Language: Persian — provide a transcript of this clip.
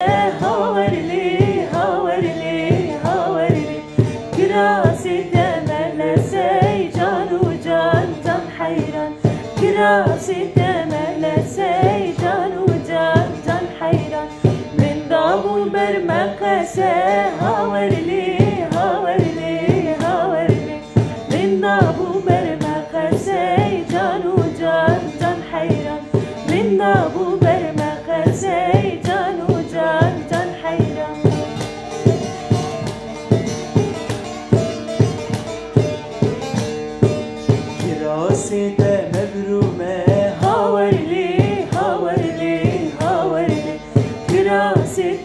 هاورلي هاورلي هاورلي كراسي تملسي جان وجان تم حيران كراسي تملسي جان وجان تم حيران من دابو برمقسه هاورلي هاورلي هاورلي من دابو برمقسه جان وجان تم حيران من دابو برمقسه جان وجان تم حيران كراسي مبرومه هاورلي هاورلي هاورلي كراسي